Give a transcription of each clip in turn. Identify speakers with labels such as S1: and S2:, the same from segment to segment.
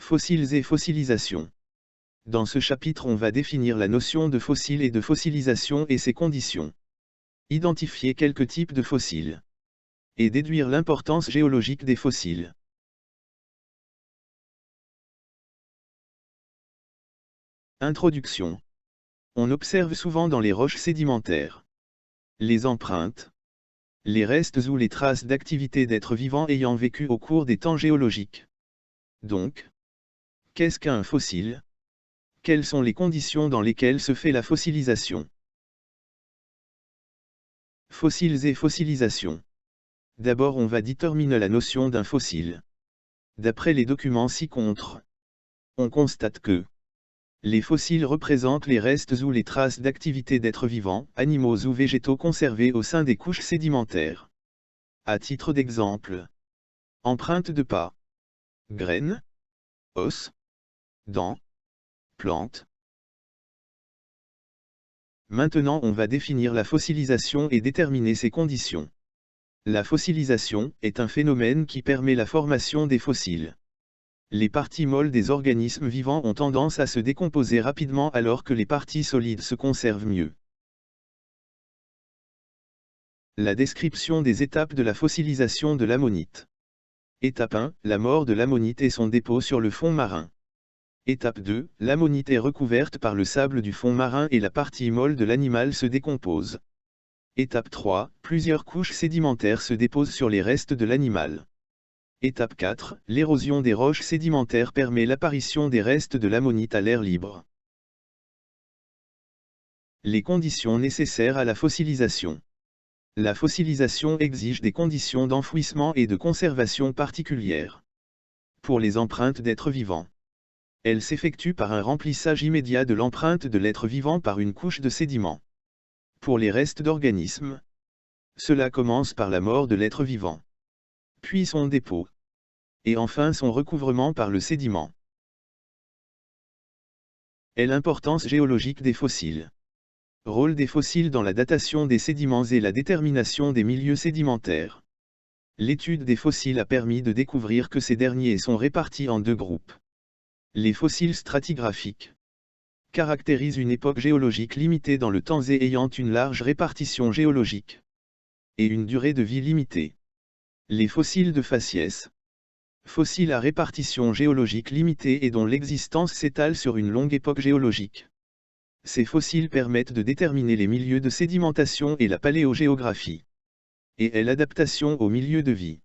S1: Fossiles et fossilisation. Dans ce chapitre, on va définir la notion de fossile et de fossilisation et ses conditions. Identifier quelques types de fossiles. Et déduire l'importance géologique des fossiles. Introduction. On observe souvent dans les roches sédimentaires les empreintes, les restes ou les traces d'activités d'êtres vivants ayant vécu au cours des temps géologiques. Donc, qu'est-ce qu'un fossile? Quelles sont les conditions dans lesquelles se fait la fossilisation? Fossiles et fossilisation. D'abord, on va déterminer la notion d'un fossile. D'après les documents ci-contre, on constate que les fossiles représentent les restes ou les traces d'activités d'êtres vivants, animaux ou végétaux conservés au sein des couches sédimentaires. À titre d'exemple, empreintes de pas, graines, os, dents, plantes. Maintenant, on va définir la fossilisation et déterminer ses conditions. La fossilisation est un phénomène qui permet la formation des fossiles. Les parties molles des organismes vivants ont tendance à se décomposer rapidement alors que les parties solides se conservent mieux. La description des étapes de la fossilisation de l'ammonite. Étape 1, la mort de l'ammonite et son dépôt sur le fond marin. Étape 2, l'ammonite est recouverte par le sable du fond marin et la partie molle de l'animal se décompose. Étape 3, plusieurs couches sédimentaires se déposent sur les restes de l'animal. Étape 4, l'érosion des roches sédimentaires permet l'apparition des restes de l'ammonite à l'air libre. Les conditions nécessaires à la fossilisation. La fossilisation exige des conditions d'enfouissement et de conservation particulières. Pour les empreintes d'êtres vivants, elle s'effectue par un remplissage immédiat de l'empreinte de l'être vivant par une couche de sédiments. Pour les restes d'organismes, cela commence par la mort de l'être vivant, puis son dépôt, et enfin son recouvrement par le sédiment. Et l'importance géologique des fossiles. Rôle des fossiles dans la datation des sédiments et la détermination des milieux sédimentaires. L'étude des fossiles a permis de découvrir que ces derniers sont répartis en deux groupes. Les fossiles stratigraphiques caractérisent une époque géologique limitée dans le temps et ayant une large répartition géologique, et une durée de vie limitée. Les fossiles de faciès. Fossiles à répartition géologique limitée et dont l'existence s'étale sur une longue époque géologique. Ces fossiles permettent de déterminer les milieux de sédimentation et la paléogéographie, et l'adaptation aux milieux de vie.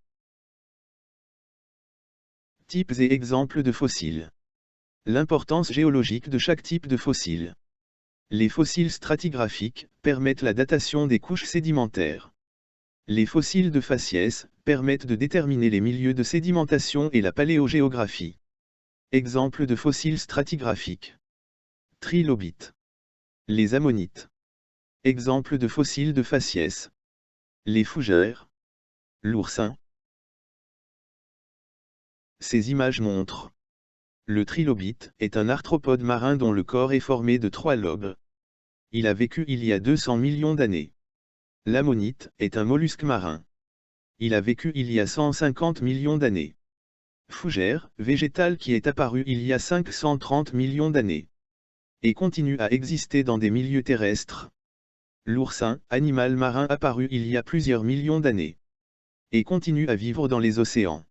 S1: Types et exemples de fossiles. L'importance géologique de chaque type de fossile. Les fossiles stratigraphiques permettent la datation des couches sédimentaires. Les fossiles de faciès permettent de déterminer les milieux de sédimentation et la paléogéographie. Exemple de fossiles stratigraphiques. Trilobites. Les ammonites. Exemple de fossiles de faciès. Les fougères. L'oursin. Ces images montrent. Le trilobite est un arthropode marin dont le corps est formé de 3 lobes. Il a vécu il y a 200 millions d'années. L'ammonite est un mollusque marin. Il a vécu il y a 150 millions d'années. Fougère, végétal qui est apparu il y a 530 millions d'années. Et continue à exister dans des milieux terrestres. L'oursin, animal marin apparu il y a plusieurs millions d'années. Et continue à vivre dans les océans.